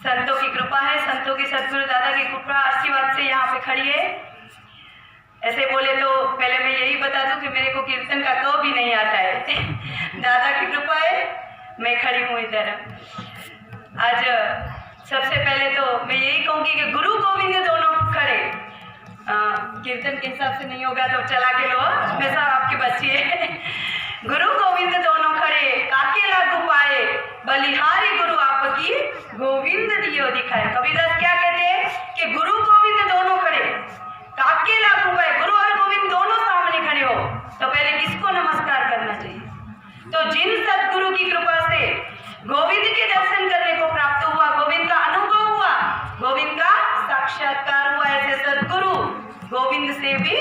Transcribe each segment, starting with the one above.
संतों की कृपा है, संतों की सदगुरु दादा की कृपा आशीर्वाद से यहाँ पे खड़ी है। ऐसे बोले तो पहले मैं यही बता दूं कि मेरे को कीर्तन का क भी नहीं आता है दादा की कृपा है, मैं खड़ी हूँ इधर। आज सबसे पहले तो मैं यही कहूँगी कि गुरु गोविंद दोनों खड़े। कीर्तन के हिसाब से नहीं होगा तो चला के लो, मैं सब आपकी बच्ची है। गुरु गोविंद दोनों खड़े, काके लागू पाए, बलिहारी गुरु आपकी गोविंद दियो दिखाए। कबीरदास क्या कहते हैं कि गुरु गोविंद दोनों खड़े, काके लागू पाए, गुरु और गोविंद दोनों सामने खड़े हो तो पहले किसको नमस्कार करना चाहिए? तो जिन सदगुरु की कृपा से गोविंद के दर्शन करने को प्राप्त हुआ, गोविंद का अनुभव हुआ, गोविंद का साक्षात्कार हुआ, ऐसे सदगुरु गोविंद से भी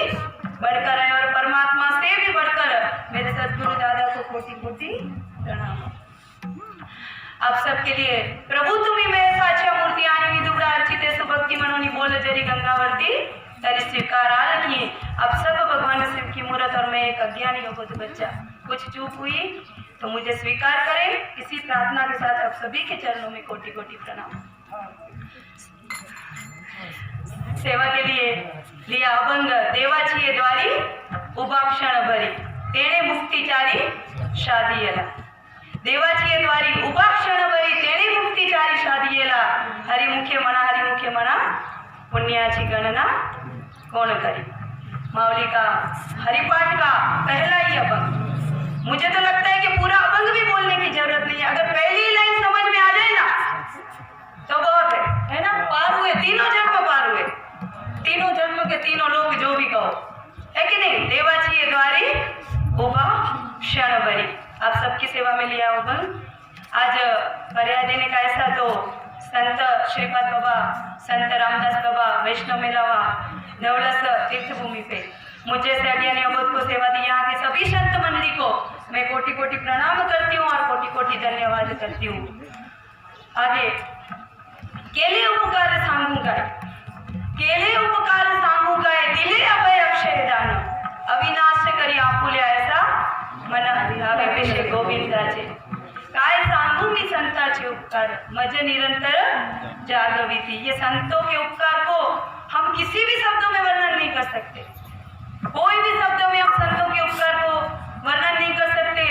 बढ़कर है और परमात्मा से भी बढ़कर मेरे सदगुरु दादा को कोटि कोटि प्रणाम। आप सबके लिए प्रभु तुम्ही मेरे साच्या मूर्ति आणि विदुरा अर्चिते सुभक्ति मनोनी बोल जरी गंगावर्ती तरी स्वीकारा रखिए। आप सब भगवान शिव की मूर्त और मैं एक अज्ञानी योगोत बच्चा, कुछ चूक हुई तो मुझे स्वीकार करें। इसी प्रार्थना के साथ आप सभी के चरणों में कोटि कोटि प्रणाम। सेवा के लिए लिया अभंग देवाची द्वारी उभा क्षण भरी, तेणे मुक्तिचारी शादीयला। देवाची द्वारी उभा क्षण भरी, तेणे मुक्तिचारी शादीयला। हरिमुखे म्हणा पुण्याची गणना कौन करी। मावली का हरिपाठ का पहला ही अभंग, मुझे तो लगता है कि पूरा अभंग भी बोलने की जरूरत नहीं है। अगर पहली लाइन समझ में आ जाए ना तो बहुत है ना। पार हुए, तीनों जन्म पार हुए, तीनों जन्म के तीनों लोग जो भी कहो, है कि नहीं। देवाची द्वारी उभा क्षण भरी, आप सबकी सेवा में लिया अभंग। आज पर्याय देने का ऐसा तो संत श्रीपाद बाबा, संत रामदास बाबा, वैष्णव मेलावा, नवलस तीर्थभूमि पे मुझ जैसे अज्ञानी अबोध को सेवा दी, यहाँ के सभी संत मंडली को मैं कोटि कोटि प्रणाम करती हूँ और कोटि कोटि धन्यवाद करती हूँ। आगे केले उपकार सांगू काय, केले उपकार सांगू काय, दिले अभय अक्षय दान, अविनाश करी आपुल्या ऐसा मन हवे पेशे गोविंदाचे। काय सांगू मी संताचे उपकार, मज निरंतर जागविती। ये संतों के उपकार को हम किसी भी शब्दों में वर्णन नहीं कर सकते, कोई भी शब्दों में हम संतों के उपकार को वर्णन नहीं कर सकते।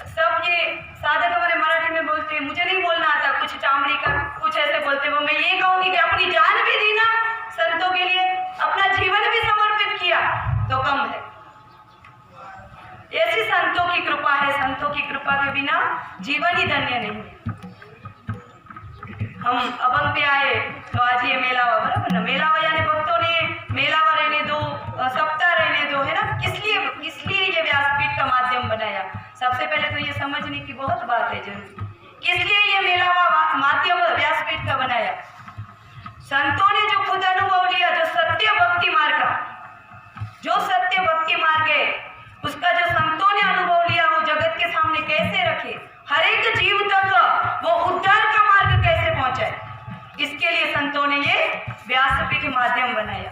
सब ये साधक हमारे मराठी में बोलते, मुझे नहीं बोलना आता, कुछ चामड़ी का कुछ ऐसे बोलते वो। मैं ये कहूंगी कि अपनी जान भी दी ना संतों के लिए, अपना जीवन भी समर्पित किया तो कम है। ऐसी संतों की कृपा है, संतों की कृपा के बिना जीवन ही धन्य नहीं है। हम अभंग पे आए तो आज ये मेलावा, बराबर ना, मेलावा यानी भक्तों ने मेलावा रहने दो, सप्ताह रहने दो, है ना। किसलिए ये व्यासपीठ का माध्यम बनाया? सबसे पहले तो ये समझने की बहुत बात है जरूरी, किसलिए ये मेलावा माध्यम व्यासपीठ का बनाया। संतों ने जो खुद अनुभव लिया, जो सत्य भक्ति मार्ग का, जो सत्य भक्ति मार्ग है उसका जो संतों ने अनुभव लिया वो जगत के सामने कैसे रखे, हर एक जीव तक वो उद्धार का मार्ग कैसे पहुंचाए, इसके लिए संतों ने ये व्यासपीठ माध्यम बनाया,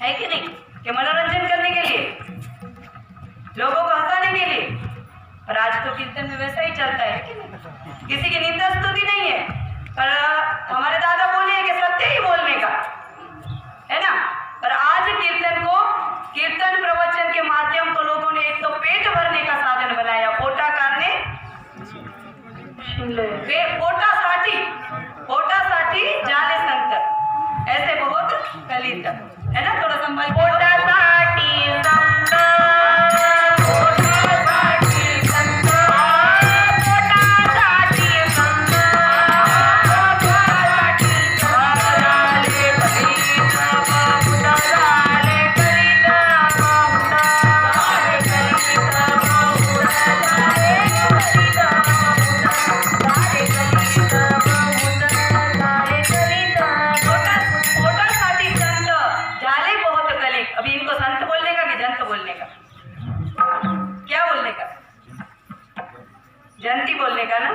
है कि नहीं। कि मनोरंजन करने के लिए, लोगों को हंसाने के लिए। पर आज तो कीर्तन में वैसा ही चलता है कि नहीं, किसी की निंदा स्तुति नहीं है, पर हमारे दादा बोले कि सत्य ही बोलने का, है ना। पर आज कीर्तन को, कीर्तन प्रवचन के माध्यम को लोगों ने एक तो पेट भरने का साधन बनाया, पोटा कारणे पोटासाठी जाले संत, ऐसे बहुत कलित, है ना। थोड़ा संभल पोटासाठी संत, जंती बोलने का ना,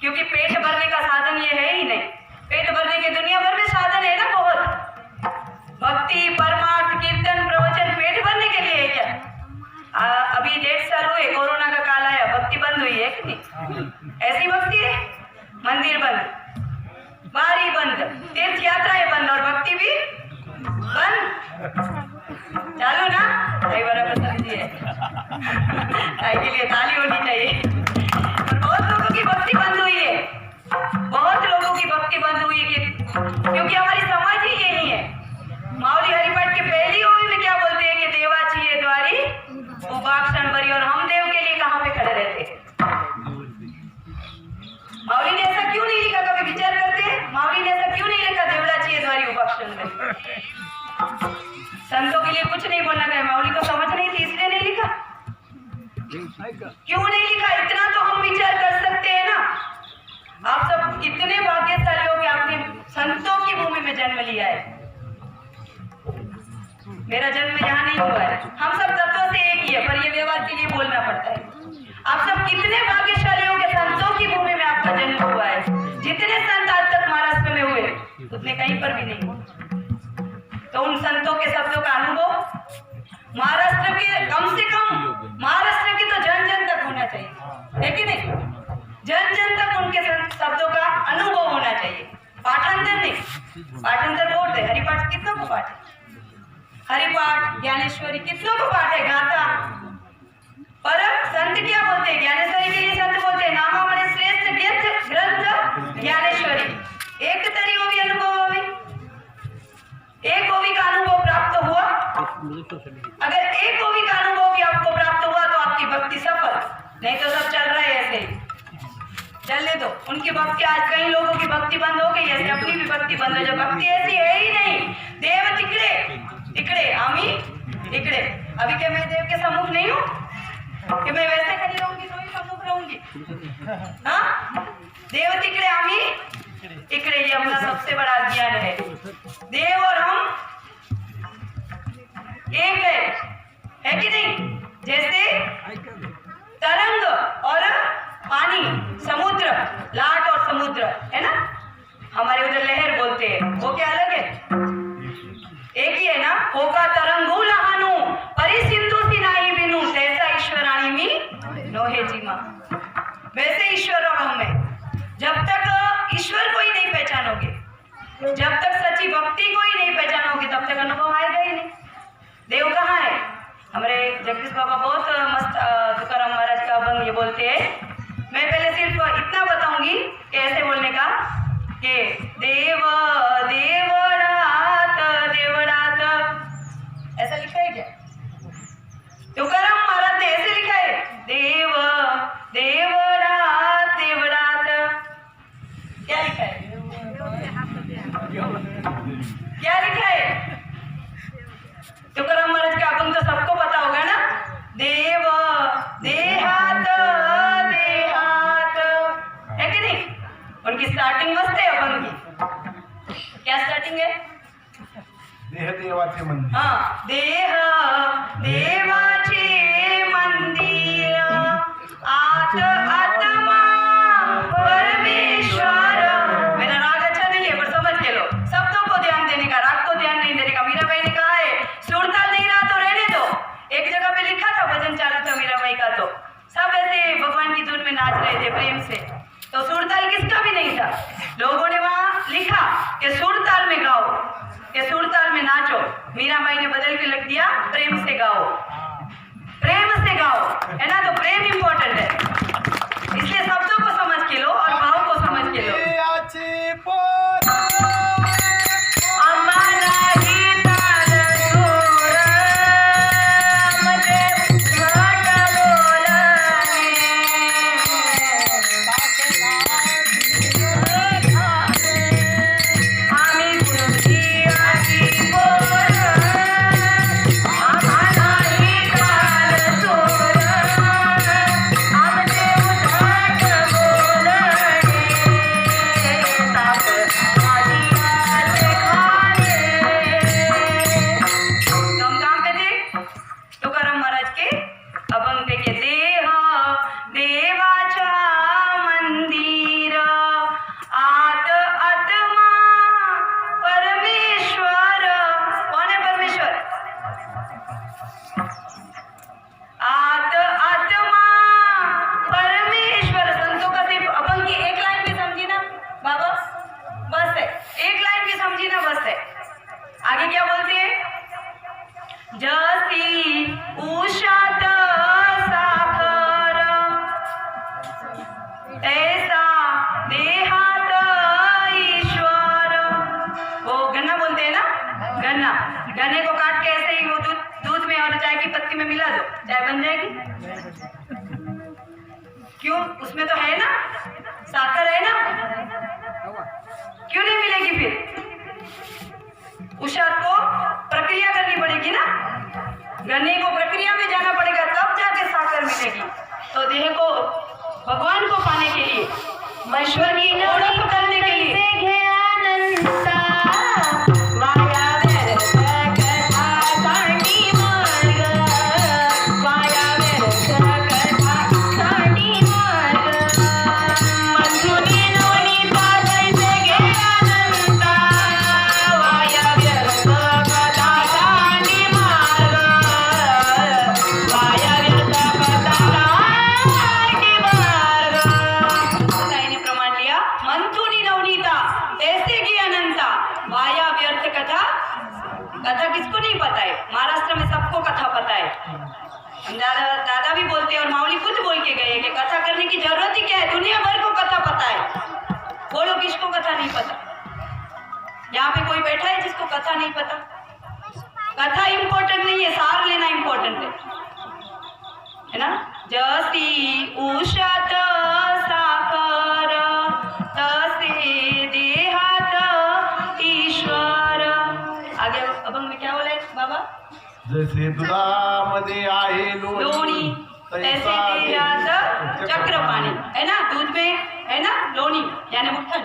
क्योंकि पेट भरने का साधन ये है ही नहीं। पेट भरने के दुनिया भर में साधन है ना बहुत, भक्ति परमार्थ कीर्तन प्रवचन पेट भरने के लिए है क्या। अभी 1.5 साल हुए, कोरोना का काल आया, भक्ति बंद हुई है कि नहीं? ऐसी भक्ति है, मंदिर बंद, तीर्थ यात्राएं बंद और भक्ति भी बंद। चालू ना कई बराबर समझिए के लिए ताली होनी चाहिए। और बहुत लोगों की भक्ति बंद हुई है, बहुत लोगों की भक्ति बंद हुई है क्योंकि हमारी समाज ही यही है। मावली हरिपाठ के पहली ओवी में क्या बोलते हैं कि देवाची है द्वारी उपाक्षण भरी, और हम देव के लिए कहाँ पे खड़े रहते हैं? मावली ने ऐसा क्यों नहीं लिखा? कभी विचार करते हैं मावली ने ऐसा क्यों नहीं लिखा देवलाची है द्वारी उपाक्षण भरी? संतों के लिए कुछ नहीं बोलना चाहिए, मावली को समझ नहीं थी इसलिए नहीं लिखा। क्यों नहीं लिखा इतना तो हम विचार कर सकते हैं ना। आप सब कितने भाग्यशाली हो कि आपने संतों की भूमि में जन्म लिया है। मेरा जन्म यहाँ नहीं हुआ है, हम सब तत्वों से एक ही है, पर ये व्यवहार के लिए बोलना पड़ता है। आप सब कितने भाग्यशाली हो कि संतों की भूमि में आपका जन्म हुआ है। जितने संत आज तक महाराष्ट्र में हुए उतने कहीं पर भी नहीं हुए। तो उन संतों के शब्दों का अनुभव महाराष्ट्र के कम से कम महाराष्ट्र की तो जन जन तक होना चाहिए, है कि नहीं? जन जन तक उनके शब्दों का अनुभव होना चाहिए। पाठांतर नहीं, पाठांतर बोल दे। हरिपाठ कितनों को पाठ है? हरिपाठ ज्ञानेश्वरी कितनों को पाठ है? गाथा। पर संत क्या बोलते हैं? ज्ञानेश्वरी के लिए संत बोलते हैं नामामणे श्रेष्ठ ग्रंथ ज्ञानेश्वरी। एक तरी ओवी अनुभव होवी, एक ओवी का अनुभव प्राप्त हुआ। अगर एक ओवी का अनुभव भी आपको प्राप्त हुआ तो आपकी भक्ति सफल, नहीं तो सब चल रहा है ऐसे ही चलने दो। उनकी भक्ति आज कई लोगों की भक्ति बंद हो गई, ऐसे अपनी भी भक्ति बंद हो जाए। भक्ति ऐसी है ही नहीं। देव तिकड़े तिकड़े आमी इकड़े। अभी क्या मैं देव के सम्मुख नहीं हूँ कि मैं वैसे खड़ी रहूंगी तो ही सम्मुख रहूंगी? हाँ, देव तिकड़े आमी इकड़े, ये अपना सबसे बड़ा ज्ञान है। देव और हम एक है कि नहीं? जैसे तरंग और पानी, समुद्र, लाट और समुद्र है ना, हमारे उधर लहर बोलते हैं, वो क्या अलग है? एक ही है ना। होका तरंगू लहानु परि सिंधु सिनाई बिनु तैसा ईश्वराणी मी नोहे जीमा। वैसे ईश्वर और हम में जब तक ईश्वर को ही नहीं पहचानोगे, जब तक सच्ची भक्ति को ही नहीं पहचानोगे, तब तक अनुभव आएगा ही नहीं। देव कहाँ है? हमारे जगदीश बाबा बहुत मस्त तुकाराम महाराज का अभंग ये बोलते हैं। मैं पहले सिर्फ इतना बताऊंगी कि ऐसे बोलने का कि देव देवरात देवरात, ऐसा लिखा है क्या? तुकाराम महाराज ने ऐसे लिखा है देव देवरात देवरात। क्या लिखा है? क्या लिखा है? तुकाराम महाराज का अभंग तो सबको पता होगा ना। देव देहात देहात, है कि नहीं? उनकी स्टार्टिंग मस्त है अभंग की। क्या स्टार्टिंग है? देह देवाचे मंदिर। हाँ, देह देवाचे मंदिर आत आत्मा परमेश्वर। मेरा राग अच्छा नहीं है पर समझ के लो, शब्दों को ध्यान देने का, राग को ध्यान नहीं देने का। मीराबाई ने कहा है सुरताल नहीं रहा तो रहने दो। एक जगह पे लिखा था, भजन चालू था मीराबाई का, तो सब ऐसे भगवान की धुन में नाच रहे थे प्रेम से, तो सुरताल किसका भी नहीं था। लोगों ने वहां लिखा कि सुरताल में गाओ, कि सुरताल में नाचो। मीराबाई ने बदल के लिख दिया प्रेम से गाओ, प्रेम से गाओ, है ना। तो प्रेम इंपॉर्टेंट है, इसलिए शब्दों को समझ के लो और भाव को समझ के लो। I'm उषात साखर ऐसा देहात ईश्वर। वो गन्ना बोलते हैं ना, गन्ना, गन्ने को काट के ऐसे ही वो दूध में और चाय की पत्ती में मिला दो, चाय बन जाएगी। क्यों? उसमें तो है ना, साकर है ना, क्यों नहीं मिलेगी? फिर उषा को प्रक्रिया करनी पड़ेगी ना, गन्ने को प्रक्रिया में जाना पड़ेगा, तब जाके साकर मिलेगी। तो देह को भगवान को पाने के लिए, ईश्वर की ओढ़ करने के लिए कथा किसको नहीं पता है? महाराष्ट्र में सबको कथा पता है। दादा भी बोलते हैं और माऊली खुद बोल के गए कि कथा करने की जरूरत ही क्या है, दुनिया भर को कथा पता है। बोलो किसको कथा नहीं पता? यहाँ पे कोई बैठा है जिसको कथा नहीं पता? कथा इम्पोर्टेंट नहीं है, सार लेना इम्पोर्टेंट है ना। जैसी उषात साकर तसे देहात ईश्वर। आगे अभंग में क्या बोला है बाबा? जैसे दुधामध्ये आहे लोणी तैसे देहात चक्र पाणी, है ना। दूध में है ना लोणी यानी मक्खन,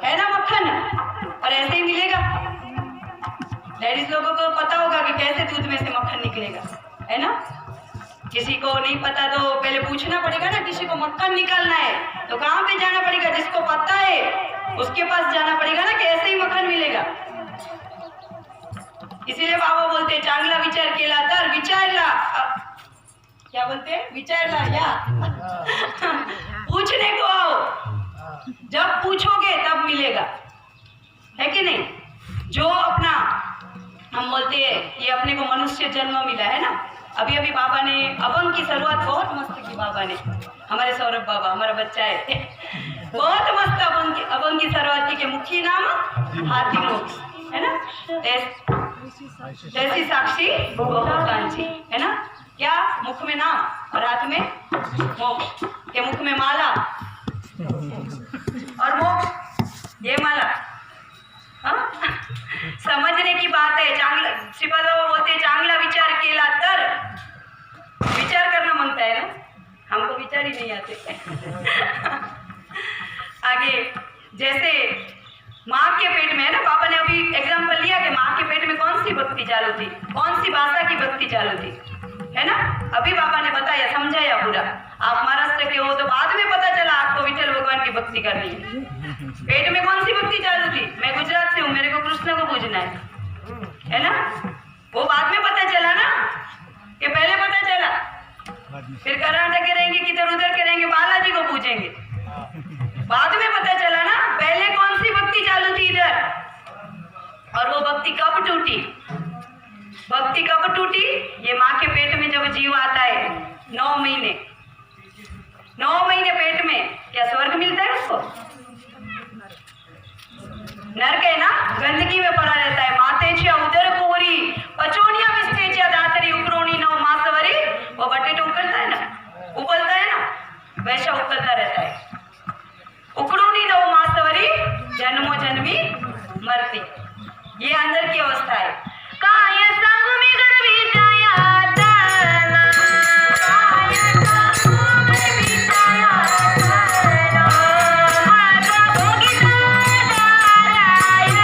है ना मक्खन, और ऐसे ही मिलेगा। लेडीज लोगों को पता होगा कि कैसे दूध में से मक्खन निकलेगा, है ना। किसी को नहीं पता तो पहले पूछना पड़ेगा ना। किसी को मक्खन निकालना है तो कहाँ पे जाना पड़ेगा? जिसको पता है उसके पास जाना पड़ेगा ना, कि ऐसे ही मक्खन मिलेगा। इसीलिए बाबा बोलते चांगला विचार केला तर विचारला, क्या बोलते विचारला या पूछने को आओ, जब पूछोगे तब मिलेगा, है कि नहीं। जो अपना हम बोलते हैं ये अपने को मनुष्य जन्म मिला है ना। अभी अभी बाबा ने अभंग की शुरुआत बहुत मस्त की बाबा ने, हमारे सौरभ बाबा, हमारा बच्चा है बहुत मस्त अभंग की शुरुआत की। मुखी नाम हाथी मोक्ष, है ना। जैसी साक्षी बहुत कांची, है ना। क्या? मुख में नाम और हाथ में मोक्ष, के मुख में माला और मोक्ष, ये माला। हाँ? समझने की बात है। चांगला श्रीपाद बाबा बोलते चांगला विचार केला तर, विचार करना मांगता है ना, हमको विचार ही नहीं आते आगे जैसे माँ के पेट में है ना, पापा ने अभी एग्जाम्पल लिया कि माँ के पेट में कौन सी भक्ति चालू थी, कौन सी भाषा की भक्ति चालू थी, है ना। अभी बाबा ने बताया, समझाया पूरा। आप महाराष्ट्र के हो तो बाद में पता चला आपको विठल भगवान की भक्ति करनी है। पेट में कौन सी भक्ति चालू थी? मैं गुजरात से हूँ, मेरे को कृष्ण को पूजना है ना। वो बाद में पता चला ना, कि पहले पता चला। फिर कर्नाटक के रहेंगे, किधर उधर के रहेंगे, बालाजी को पूछेंगे, बाद में पता चला ना पहले कौन सी भक्ति चालू थी इधर। और वो भक्ति कब टूटी? भक्ति कब टूटी? ये माँ के पेट में जब जीव आता है, 9 महीने, 9 महीने पेट में, क्या स्वर्ग मिलता है उसको? नरक है ना, गंदगी में पड़ा रहता है। मातेच्या उदर कोरी पचोनिया विस्तेच्या दातरी उकरोनी 9 मासवरी। वो बटेटा उकलता है ना, उबलता है ना, वैसा उकलता रहता है। उकड़ोनी 9 मासवरी जन्मो जन्मी मरती, ये अंदर की अवस्था है। काय सांगू मी गर्वीच्या यातना, काय सांगू मी गर्वीच्या यातना, माझा भोगिता नारायण,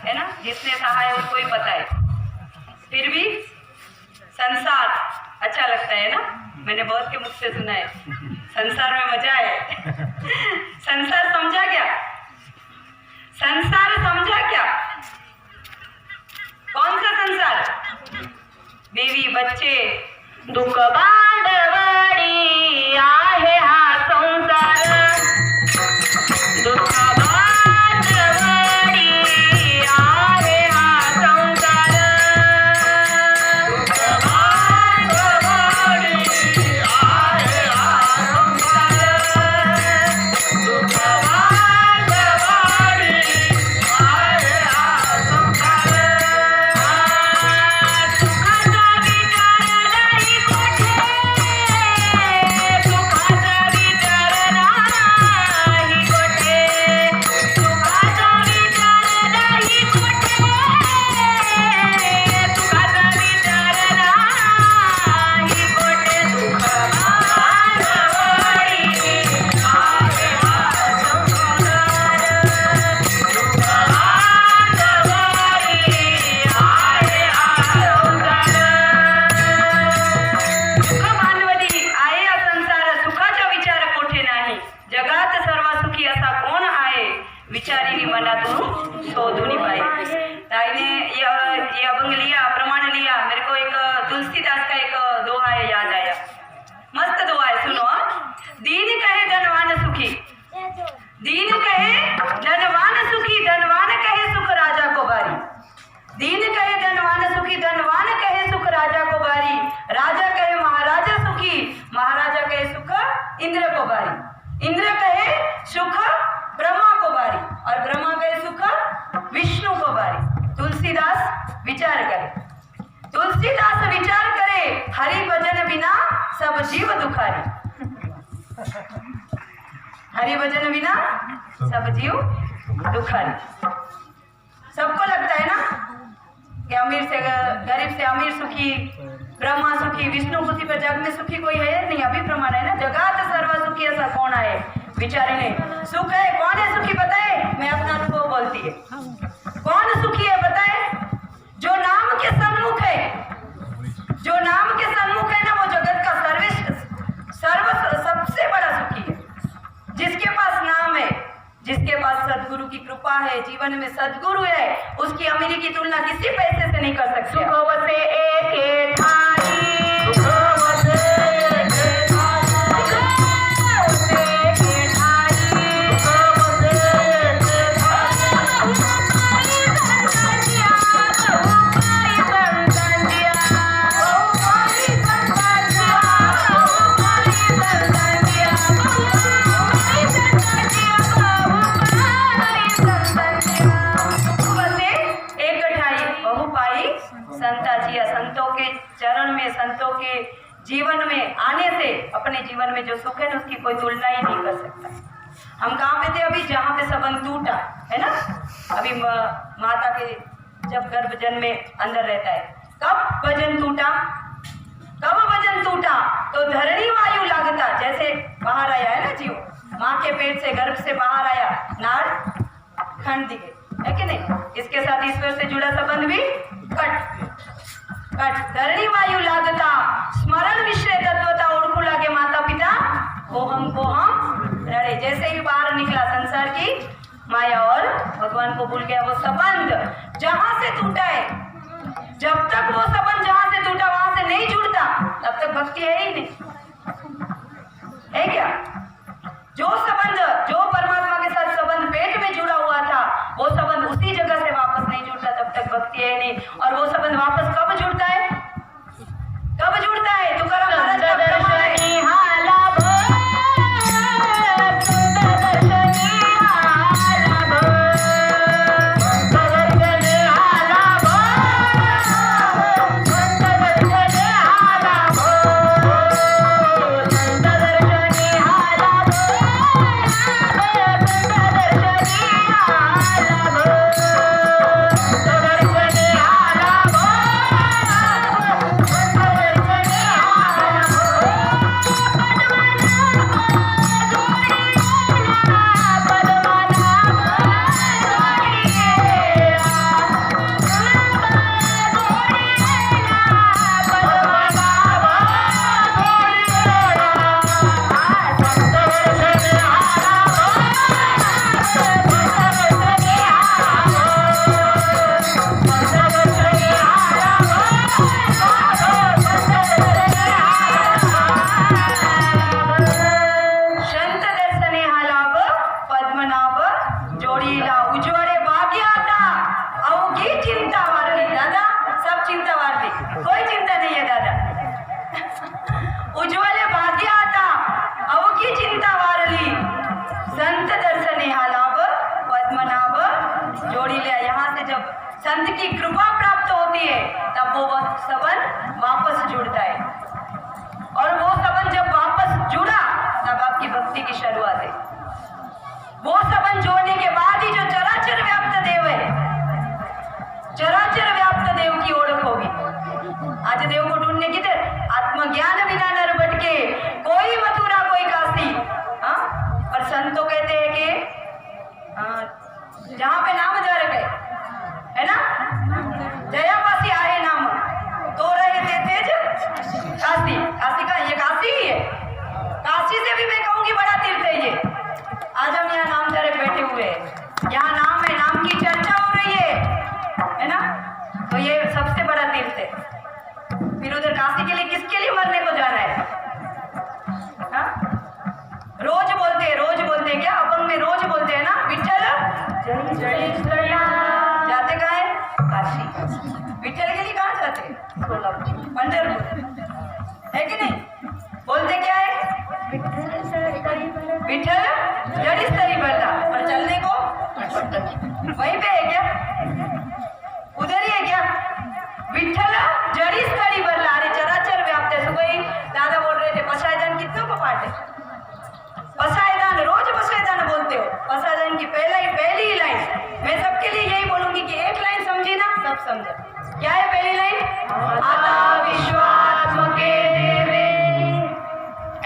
है ना, जिसने सहा है उसको ही पता है। फिर भी संसार अच्छा लगता है ना, मैंने बहुत के मुख से सुना है, संसार में मजा है। संसार समझा क्या? संसार समझा क्या? कौन सा संसार? बीवी बच्चे दुःख भांडवडी आहे हा संसार, दुःख भांडवडी आहे हा संसार, दुःख भांडवडी आहे हा संसार, दुःख भांडवडी आहे हा संसार. सुखाचा विचार नाही कुठे, सुखाचा विचार नाही कुठे, सुखाचा विचार नाही कुठे, सुखाचा विचार नाही कुठे, दुःख भांडवडी आहे हा संसार, दुःख भांडवडी आहे हा संसार. सुख भांडवली आहे हा संसार, सुखाचा विचार कोठे नाही, जगात सर्व सुखी असा कोण आहे, विचारी मनातून शोधून पाहिजे. ताईने ये अभंग लिया, प्रमाण लिया, मेरे को एक तुलसीदास का एक दोहा है याद आया, मस्त दोहा है, सुनो. दीन कहे धनवान सुखी, दीन कहे धनवान सुखी, धनवान कहे सुख राजा को बारी, दीन कहे धनवान सुखी, धनवान कहे सुख राजा को बारी, राजा कहे महाराजा सुखी, महाराजा कहे सुख इंद्र को बारी, इंद्र कहे सुख ब्रह्मा को बारी, और ब्रह्मा कहे सुख विष्णु को बारी. तुलसीदास विचार करे, तुलसीदास विचार करे, हरि भजन बिना सब जीव दुखारी, हरि भजन बिना सब जीव दुखारी. सबको लगता है ना कि अमीर से गरीब से अमीर सुखी, ब्रह्मा सुखी, विष्णु सुखी, पर जग में सुखी कोई है नहीं. अभी प्रमाण है ना, जगात सर्व सुखी ऐसा कौन है, विचारी ने. सुख है, कौन है सुखी बताए, मैं अपना अनुभव बोलती है. कौन सुखी है बताए? जो नाम के सन्मुख है, जो नाम के सन्मुख है ना, वो जगत का सबसे बड़ा सुखी है. जिसके पास नाम है, जिसके पास सदगुरु की कृपा है, जीवन में सदगुरु है, उसकी अमीरी की तुलना किसी पैसे से नहीं कर सकते. सुखो बसे एक थाली, सुखो बसे एक थाली, सुखो बसे एक थाली, सुखो बसे एक थाली, बहुपाई संतांजिया, बहुपाई संतांजिया, बहुपाई संतांजिया, बहुपाई संतांजिया, बहुपाई संतांजिया, बहुपाई संतांजिया. बसे एक ठाई बहुपाई संताजिया. संतों के चरण में, संतों के जीवन में आने से अपने जीवन में जो सुख है ना, उसकी कोई तुलना ही नहीं कर सकता. हम कहाँ पे थे अभी, जहाँ पे संबंध टूटा है ना, अभी माता के जब गर्भ जन्म में अंदर रहता है, कब वजन टूटा, कब वजन टूटा, तो धरणी वायु लागता, जैसे बाहर आया है ना जीव, माँ के पेट से, गर्भ से बाहर आया, नाड़ खंड दिखे, है कि नहीं. इसके साथ ईश्वर से जुड़ा संबंध भी कट कट. धरणी वायु लागता, स्मरण विषय तत्वता ओळखू लागे माता पिता, कोहम रड़े. जैसे ही बाहर निकला संसार की माया और भगवान को भूल गया. वो संबंध जहां से टूटा है, जब तक वो संबंध जहां से टूटा वहां से नहीं जुड़ता, तब तक भक्ति है ही नहीं. है क्या? जो संबंध, जो परमात्मा के साथ संबंध पेट में जुड़ा हुआ था, वो संबंध उसी जगह से वापस नहीं जुड़ता, तब तक भक्ति है नहीं. और वो संबंध वापस कब जुड़ता है, कब जुड़ता है? तुकाराम महाराज का प्रमाण है. जोड़ीला उजवड़े भाग्या था अवघी चिंता वारली। दादा सब चिंता वारली, कोई चिंता नहीं है दादा। उज्ज्वले भाग्या था अवघी चिंता वारली, संत दर्शने हा लाभ पद्मनाभ जोड़ीला। यहाँ से जब संत की कृपा प्राप्त होती है तब वो सबन वापस जुड़ता है, और वो सबन जब वापस जुड़ा तब आपकी भक्ति की शुरुआत है। वो सबन जोड़ने के बाद ही जो चराचर व्याप्त देव है, चराचर व्याप्त देव की ओळख होगी। आज देव को ढूंढने किधर? आत्मज्ञान बिना नर भटके, कोई मथुरा कोई काशी। और संत तो कहते हैं कि जहाँ पे नाम जा रखे है ना, जयापासी आए नाम तो रहे थे तेज काशी। काशी का ये काशी ही है, काशी से भी मैं कहूंगी बड़ा तीर्थ है ये। आज हम यहाँ नाम धरे बैठे हुए हैं, यहाँ नाम है, नाम की चर्चा हो रही है ना, तो ये सबसे बड़ा तीर्थ है। फिर उधर काशी के लिए किसके लिए मरने को जाना है? हा? रोज बोलते हैं क्या? अपंग में रोज बोलते हैं ना, विठ्ठल जाते कहाँ है? काशी। विठ्ठल के लिए कहाँ जाते हैं? पंढरपुर, है कि नहीं? बोलते क्या है? विठ्ठल जड़ी स्तरी भरला, और चलने को वहीं पे है क्या? उधर ही है क्या? विठ्ठल जड़ी स्तरी भरला। अरे चराचर व्याप्त है। सुबह दादा बोल रहे थे पसायदान कितनों को पाठ है? पसायदान रोज पसायदान बोलते हो। पसायदान की पहली ही लाइन मैं सबके लिए यही बोलूंगी कि एक लाइन समझी ना, सब समझे। क्या है पहली लाइन? आता विश्वात्मके देवे।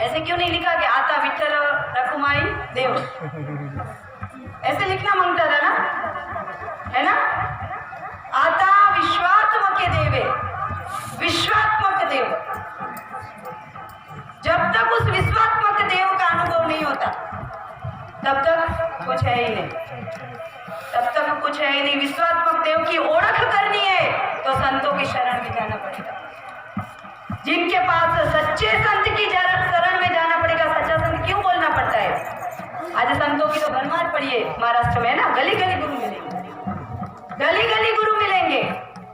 ऐसे क्यों नहीं लिखा कि आता विठ्ठल रखुमाई देव? ऐसे लिखना मांगता था ना, है ना? आता विश्वात्मक देवे, विश्वात्मक देव। जब तक उस विश्वात्मक देव का अनुभव नहीं होता तब तक कुछ है ही नहीं, तब तक कुछ है ही नहीं। विश्वात्मक देव की ओळख करनी है तो संतों की शरण में जाना पड़ेगा। जिनके पास सच्चे संत की शरण में जाना पड़ेगा। सच्चा संत क्यों बोलना पड़ता है? आज संतों की तो भरमार पड़ी है महाराष्ट्र में ना, गली गली गुरु मिलेंगे, गली गली गुरु मिलेंगे।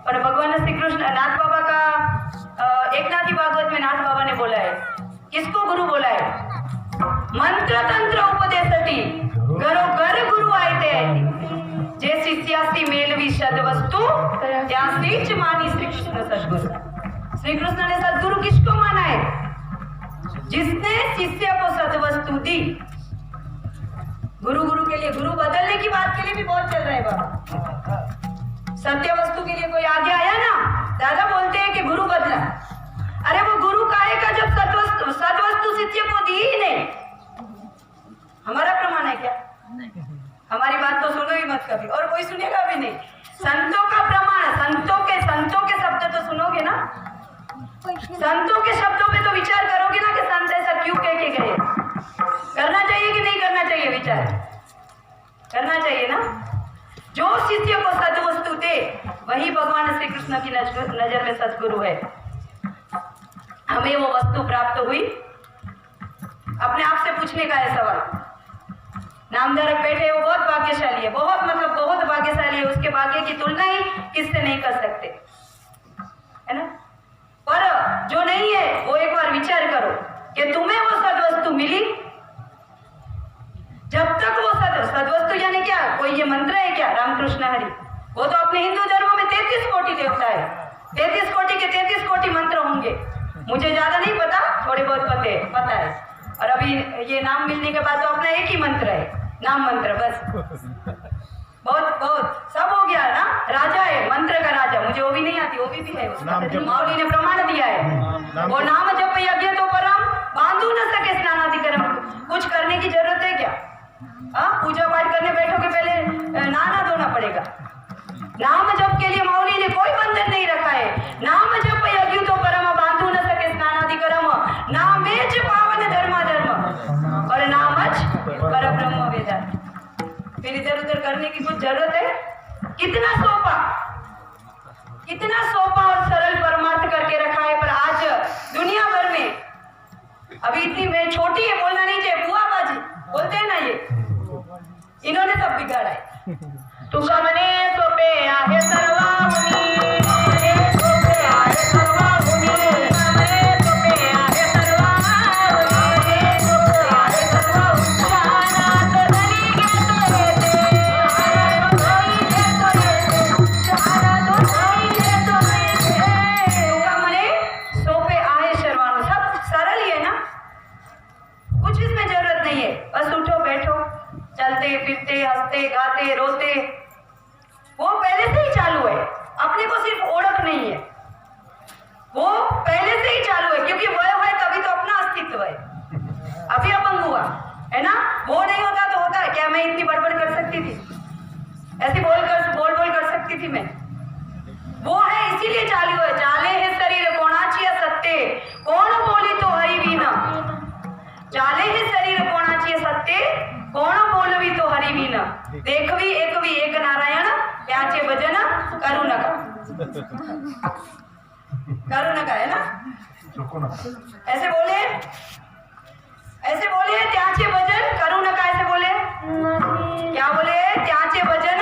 और भगवान श्री कृष्ण नाथ बाबा का एकनाथी भागवत में नाथ बाबा ने बोला है, किसको गुरु बोला है? मंत्र तंत्र उपदेशती घरोघर गुरु आए थे, जे शिष्यासी मेलवी सद्वस्तु त्यासीच मानी श्री कृष्ण सद्गुरु। श्री कृष्ण ने सद्गुरु किसको माना है? जिसने शिष्य को सद्वस्तु दी। गुरु के लिए, गुरु बदलने की बात के लिए भी बहुत चल रहा है बाबा। सत्य वस्तु के लिए कोई आगे आया ना, दादा बोलते हैं कि गुरु बदला। अरे वो गुरु काहे का जब सद्वस्तु शिष्य को दी ही नहीं। हमारा प्रमाण है क्या? हमारी बात तो सुनो ही मत कभी, और कोई सुनेगा भी नहीं। संतों का प्रमाण, संतों के शब्द तो सुनोगे ना, संतों के शब्दों पे तो विचार करोगे ना कि संत ऐसा क्यों कह के गए। करना चाहिए कि नहीं करना चाहिए? विचार करना चाहिए ना। जो शिष्य को सद्वस्तु दे वही भगवान श्री कृष्ण की नजर में सद्गुरु है। हमें वो वस्तु प्राप्त हुई? अपने आप से पूछने का है सवाल। नामधारक बैठे वो बहुत भाग्यशाली है, बहुत मतलब बहुत भाग्यशाली है। उसके भाग्य की तुलना ही किससे नहीं कर सकते, है ना? पर जो नहीं है वो एक बार विचार करो कि तुम्हें वो सद्वस्तु मिली। जब तक वो सद्वस्तु यानी क्या? कोई ये मंत्र है क्या? रामकृष्ण हरि, वो तो अपने हिंदू धर्म में 33 कोटि देवता है। 33 कोटि के 33 कोटि मंत्र होंगे। मुझे ज्यादा नहीं पता, थोड़े बहुत पता है। और अभी ये नाम मिलने के बाद तो अपना एक ही मंत्र है, नाम मंत्र, बस। बहुत सब हो गया ना। राजा है, मंत्र का राजा। मुझे वो भी नहीं आती, वो भी है उसका। माउली ने प्रमाण दिया है, वो नाम जप यज्ञ तो परम बांधू न सके स्नानाधिकरम। कुछ करने की जरूरत है क्या? पूजा पाठ करने बैठोगे पहले नहाना धोना पड़ेगा। नाम जप के लिए माउली ने कोई बंधन नहीं रखा है। नाम जप यज्ञ तो परम बांधू न सके स्नानाधिकरम, नामेच पावन धर्म और नामच परब्रह्म वेदांत। फिर इधर उधर करने की कुछ जरूरत है? कितना सोपा और सरल परमार्थ करके रखा है। पर आज दुनिया भर में अभी इतनी मैं छोटी है, बोलना नहीं चाहिए, बुआ बाजी बोलते हैं ना, ये इन्होंने सब बिगाड़ा है। तुका म्हणे सोपे आहे सर्वांनी, म्हणे सोपे आहे सर्वांनी, म्हणे सोपे आहे सर्वांनी, सोपे आहे सर्वांनी. शहाणात धनी घेतो येते, शहाणात धनी घेतो येते, शहाणात धनी घेतो येते. तुका म्हणे सोपे आहे सर्वांनी, सब सरल ही है ना, कुछ इसमें जरूरत नहीं है. बस उठो बैठो, चलते फिरते हंसते गाते रोते, वो पहले से ही चालू है. अपने को सिर्फ ओळख नहीं है, वो पहले से ही चालू है. क्योंकि वह है तभी तो अपना अस्तित्व है. अभी अपंग हुआ है ना, वो नहीं होता तो होता है क्या? मैं इतनी बड़बड़ कर सकती थी, ऐसी बोल कर सकती थी मैं? वो है इसीलिए चालू है. चाले हे शरीर कोणाची सत्ते, कोण बोली तो हरी विना. चाले हे शरीर कोणाची सत्ते, कोण बोलवी तो हरी विना. देखवी एकवी एक नारायण, त्याचे भजन करू नका. करू नका है ना, ऐसे बोले, ऐसे बोले त्याचे भजन करू नका. ऐसे बोले क्या बोले? त्याचे भजन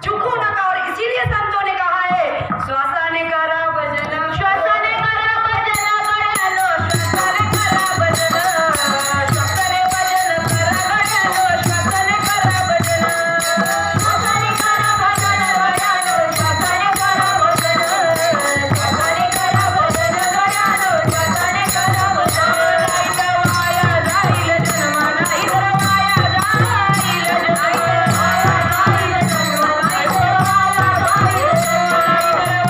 चुकू नका. और इसीलिए संतों ने कहा है श्वासाने करा भजन, श्वासाने करा भजन, गड्यानो श्वासाने करा भजन, श्वासाने भजन करा गड्यानो, श्वासाने करा भजन, श्वासाने करा भजन गड्यानो, श्वासाने करा भजन, श्वासाने करा भजन गड्यानो, श्वासाने करा भजन. नाहीतर वाया जाईल जन्म, नाहीतर वाया जाईल जन्म, नाहीतर वाया जाईल जन्म, नाहीतर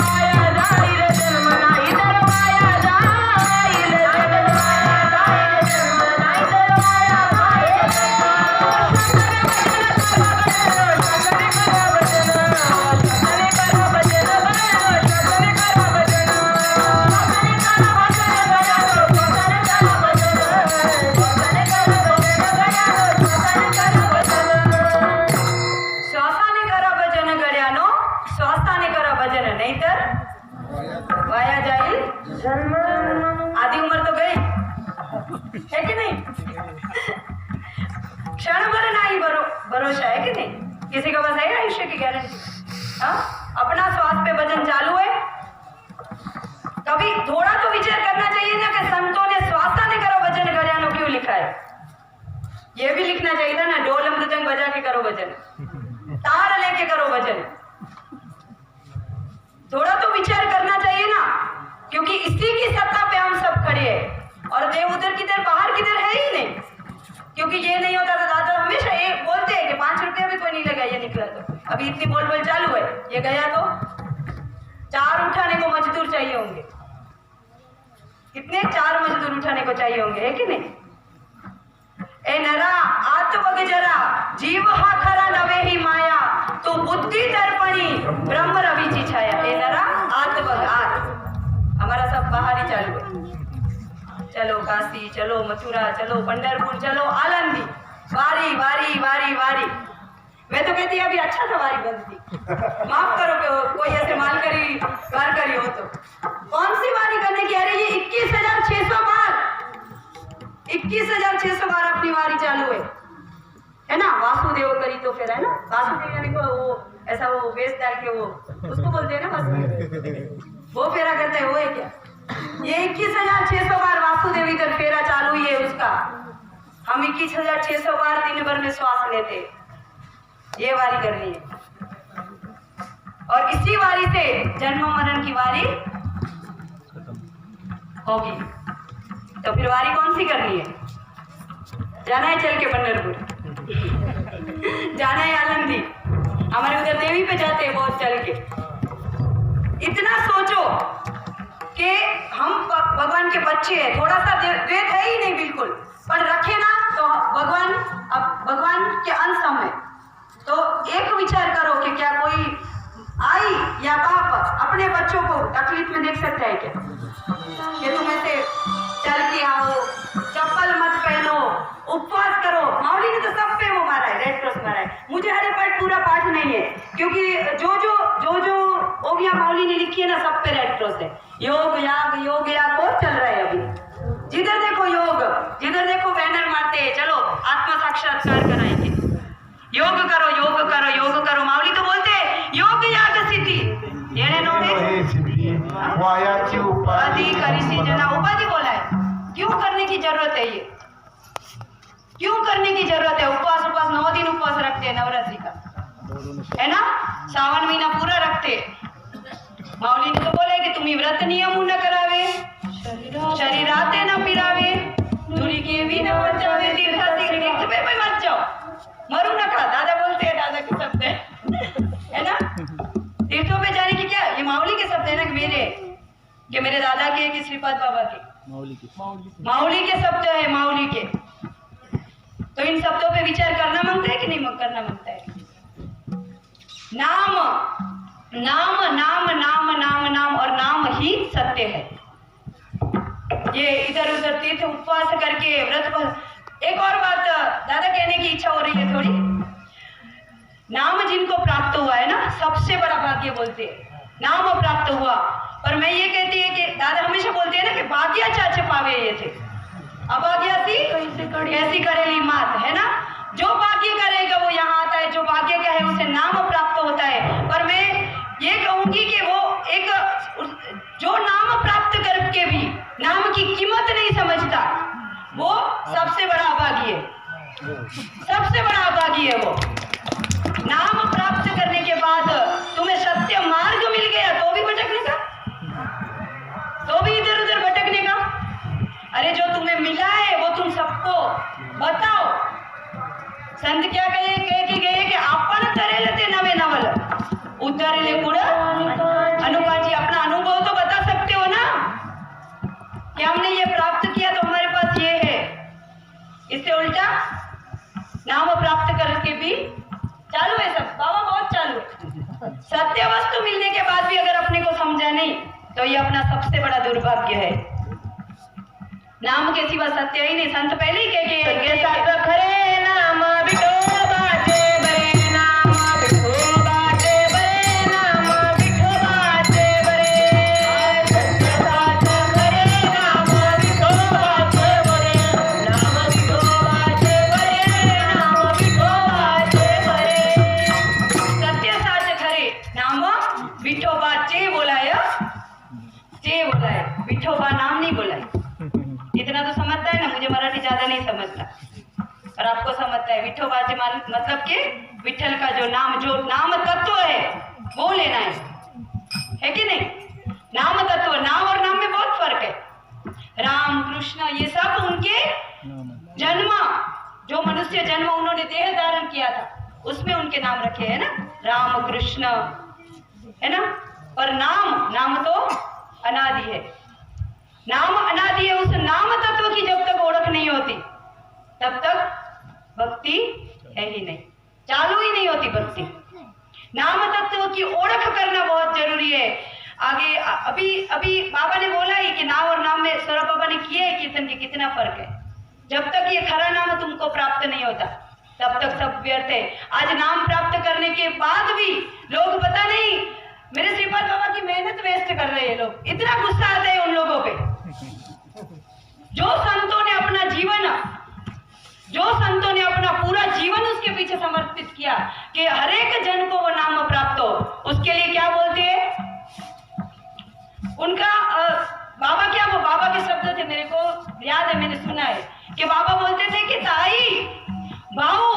वाया जाईल जन्म, नाहीतर वाया जाईल जन्म, नाहीतर वाया जाईल जन्म, नाहीतर वाया जाईल श्वासाने करा भजन गड्यानो, श्वासाने करा भजन, नाहीतर वाया जाईल जन्म. आधी उम्र तो गई है कि नहीं? क्षण भर नहीं भरोसा है कि नहीं? किसी का बस है आयुष्य की गारंटी? अपना श्वास पे भजन चालू है. कभी थोड़ा तो विचार करना चाहिए ना कि संतों ने श्वासाने करो भजन गड्यानो क्यों लिखा है. ये भी लिखना चाहिए था ना, ढोल मृदंग बजा के करो भजन, तार लेके करो भजन. थोड़ा तो विचार करना चाहिए ना, क्योंकि इसी की सत्ता पे हम सब खड़े हैं. और देव उधर किधर बाहर किधर है ही नहीं. क्योंकि ये नहीं होता तो दादा हमेशा ये बोलते हैं कि 5 रुपया भी कोई नहीं लगा, ये निकला तो. अभी इतनी बोल चालू है, ये गया तो 4 उठाने को मजदूर चाहिए होंगे. कितने? 4 मजदूर उठाने को चाहिए होंगे, है कि नहीं? ए नरा आत बग जरा, जीव हा खरा नवे ही माया, तो बुद्धि दर्पणी ब्रह्म रवीची छाया. ए नरा आत बग, आत हमारा सब बाहर ही चालू है. चलो काशी, चलो मथुरा, चलो पंढरपुर, चलो आलंदी, वारी वारी वारी वारी. मैं तो कहती अभी अच्छा था वारी बंद थी. माफ करो कि कोई ऐसे माल करी हो तो. कौन सी वारी करने की? अरे ये 21,600 बार, 21,600 बार अपनी वारी चालू है ना. वासुदेव करी तो फिर है ना, वासुदेव यानी को वो ऐसा वो वेश डाल के वो उसको बोलते हैं ना, बस वो फेरा करते हैं, वो है क्या? ये 21,600 बार वासुदेव इधर फेरा चालू ही है उसका. हम 21,600 बार दिन भर में श्वास लेते, ये वारी करनी है. और इसी वारी से जन्म मरण की वारी होगी. तो फिर वारी कौन सी करनी है? जाना है चल के पंढरपुर, जाना है आलंदी, हमारे उधर देवी पे जाते हैं बहुत चल के. इतना सोचो कि हम भगवान के बच्चे हैं. थोड़ा सा द्वैत है ही नहीं बिल्कुल, पर रखे ना तो भगवान के अंश हम है. तो एक विचार करो कि क्या कोई आई या बाप अपने बच्चों को तकलीफ में देख सकता है क्या? कि तुम ऐसे चल के आओ, चप्पल मत पहनो, उपवास करो. माउली ने तो सब पे वो मारा है, रेड क्रॉस मारा है. मुझे हरे पाठ पूरा पाठ नहीं है, क्योंकि जो ओविया माउली ने लिखी है ना, सब पे रेड क्रॉस है. योग याग बहुत चल रहा है अभी. जिधर देखो योग, जिधर देखो बैनर मारते हैं, चलो आत्मा साक्षात्कार कराएंगे. योग करो, योग करो, योग वायाची उपाधि उपाधी करिसी जना, उपाधि बोला है। क्यों करने की जरूरत है ये? क्यों करने की जरूरत है? उपवास 9 दिन उपवास रखते हैं नवरात्रि का, है ना? श्रावण महीना पूरा रखते। माऊली ने तो बोला है कि तुम्ही व्रत नियम न करावे, शरीराते न पिरावे, धुरी के भी न बचावे, तीर्थाती के भाई मत जाओ, मरू न खा। दादा बोलते हैं, दादा के शब्द है ना? तीर्थों पे जाने की क्या, ये माऊली के शब्द है ना, कि मेरे दादा के कि श्रीपाद बाबा के, माऊली के शब्द है, माऊली के। तो इन शब्दों पे विचार करना मांगता है कि नहीं करना मांगता है? नाम नाम नाम नाम नाम नाम और नाम ही सत्य है। ये इधर उधर तीर्थ उपवास करके व्रत। एक और बात दादा कहने की इच्छा हो रही है थोड़ी। नाम जिनको प्राप्त हुआ है ना, सबसे बड़ा भाग्य बोलते हैं, नाम प्राप्त हुआ। पर मैं ये कहती है कि दादा हमेशा बोलते हैं ना कि भाग्या चाचे पावे ये थे, अभाग्या थी ऐसी करेली मात, है ना? जो भाग्य करेगा वो यहाँ आता है, जो भाग्य का है उसे नाम प्राप्त होता है। पर मैं ये कहूंगी कि वो एक जो नाम प्राप्त करके भी नाम की कीमत नहीं समझता, वो सबसे बड़ा अभागी है, सबसे बड़ा अभागी है। वो नाम प्राप्त करने के बाद तुम्हें सत्य मार्ग मिल गया तो भी भटकने का, तो भी इधर उधर भटकने का। अरे जो तुम्हें मिला है वो तुम सबको बताओ। संत क्या कहे कि गए कि आपण तरेल ते नवे नवल उतरेले कुड़ अनुपाजी। अपना अनुभव तो बता सकते हो ना कि हमने ये प्राप्त किया तो हमारे पास ये है। इससे उल्टा नाम प्राप्त करके भी चालू है सब, बाबा बहुत चालू है। सत्य वस्तु मिलने के बाद भी अगर अपने को समझा नहीं तो ये अपना सबसे बड़ा दुर्भाग्य है। नाम के सिवा सत्य ही नहीं। संत पहले ही कह खरे नाम बिठो बाटे बरे, नाम बिठो बाटे बरे, नाम बिठो बाटे बरे, खरे नाम बिठो बाटे बरे, नाम बिठो बाटे बरे, नाम बिठो बाटे बरे। सत्य साच खरे नाम विठोबा चे बोला है, चे बोला है, विठोबा नाम नहीं बोला है। इतना तो समझता है ना, मुझे मराठी ज्यादा नहीं समझता और आपको समझता है। विठोबा चे मतलब कि विठल का जो नाम तत्व है वो लेना है कि नहीं? नाम तत्व, नाम और नाम में बहुत फर्क है। राम कृष्ण ये सब उनके जन्म, जो मनुष्य जन्म उन्होंने देह धारण किया था उसमें उनके नाम रखे हैं ना, राम कृष्ण, है ना? और नाम तो अनादि है, नाम अनादि है। उस नाम तत्व की जब तक ओळख नहीं होती तब तक भक्ति है ही नहीं, चालू ही नहीं होती भक्ति। नाम तत्व की ओळख करना बहुत जरूरी है। आगे अभी बाबा ने बोला ही कि नाम और नाम में, सौरभ बाबा ने किया है कीर्तन के, कितना फर्क है। जब तक ये खरा नाम तुमको प्राप्त नहीं होता तब तक सब व्यर्थ है। आज नाम प्राप्त करने के बाद भी लोग पता नहीं मेरे श्रीपाद बाबा की मेहनत वेस्ट कर रहे हैं लोग। इतना गुस्सा आता है उन लोगों पे जो संतों ने अपना पूरा जीवन उसके पीछे समर्पित किया कि हर एक जन को वो नाम प्राप्त हो। उसके लिए क्या बोलते हैं उनका बाबा के शब्द थे, मेरे को याद है, मैंने सुना है कि बाबा बोलते थे कि ताई भाऊ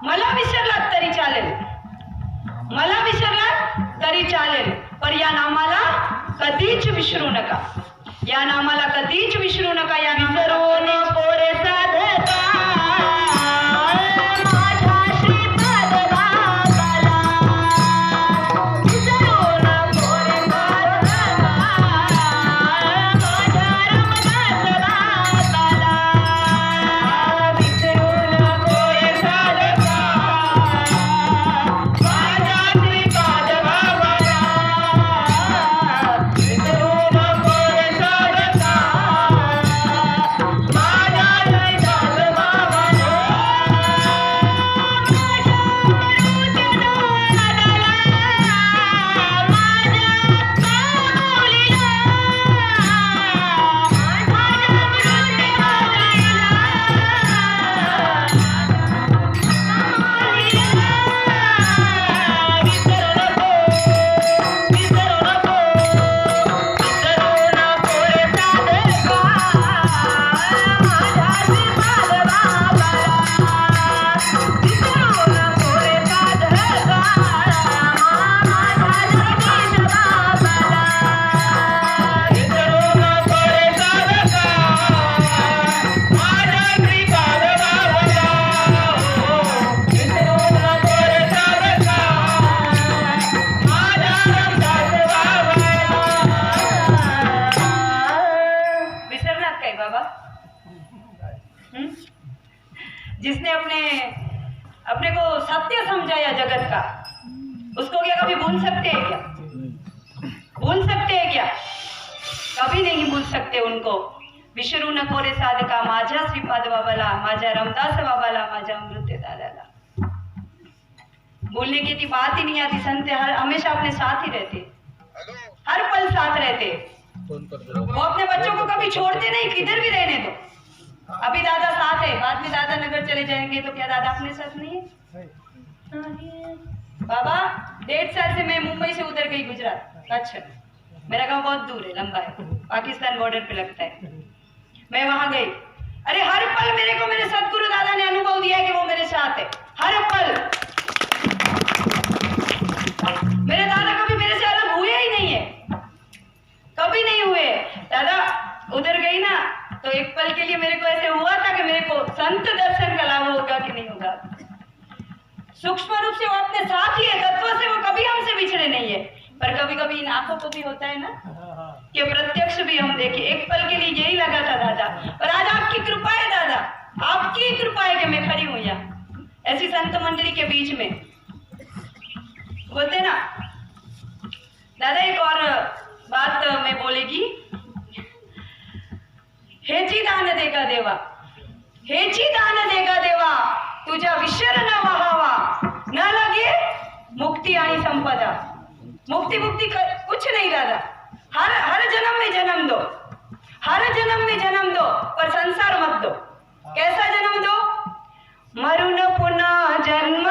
मला विसरला तरी चालेल, मला विसरला तरी चालेल, पण या नामाला कधीच विसरू नका, या नामाला कधीच विसरू नका, या विसरून पोरे साधता माझ्या श्रीपाद बाबाला, विसरून पोरे साधता माझ्या रामदास बाबाला, विसरून पोरे साधता माझ्या श्रीपाद बाबाला, विसरून पोरे साधता माझ्या गया जगत का, उसको क्या कभी भूल सकते हैं क्या? भूल सकते हैं क्या? कभी नहीं भूल सकते उनको. विसरू नको रे साधका माझ्या श्रीपाद बाबाला, माझ्या रामदास बाबाला, माझ्या अमृत दादाला. भूलने की बात ही नहीं आती. संत हमेशा अपने साथ ही रहते, हर पल साथ रहते. वो अपने बच्चों को कभी छोड़ते नहीं, किधर भी रहने दो. अभी दादा साथ है, बाद में दादा नगर चले जाएंगे तो क्या दादा अपने साथ नहीं है? बाबा 1.5 साल से मैं मुंबई से उधर गई गुजरात. अच्छा, मेरा गांव बहुत दूर है, लंबा है, पाकिस्तान बॉर्डर पे लगता है. मैं वहां गई. अरे हर पल मेरे को मेरे सदगुरु दादा ने अनुभव दिया है कि वो मेरे साथ है, हर पल. मेरे दादा कभी मेरे से अलग हुए ही नहीं है, कभी नहीं हुए. दादा उधर गई ना तो एक पल के लिए मेरे को ऐसे हुआ था कि मेरे को संत दर्शन का लाभ होगा कि नहीं होगा. सूक्ष्म रूप से वो अपने साथ ही है, तत्व से वो कभी हमसे बिछड़े नहीं है. पर कभी कभी इन आंखों को भी होता है ना कि प्रत्यक्ष भी हम देखें. एक पल के लिए यही लगा था दादा, और आज आपकी कृपा है दादा, आपकी कृपा है कि मैं खड़ी हूं यहाँ ऐसी संत मंडली के बीच में. बोलते ना दादा, एक और बात मैं बोलेगी. हेची दान देगा देवा, हेची दान देगा देवा, तुझा विसर न व्हावा, न लगे मुक्ती आणि संपदा. मुक्ति मुक्ति कुछ नहीं दादा. हर जन्म में जन्म दो, हर जन्म में जन्म दो, पर संसार मत दो. कैसा जन्म दो? मरून पुन्हा जन्म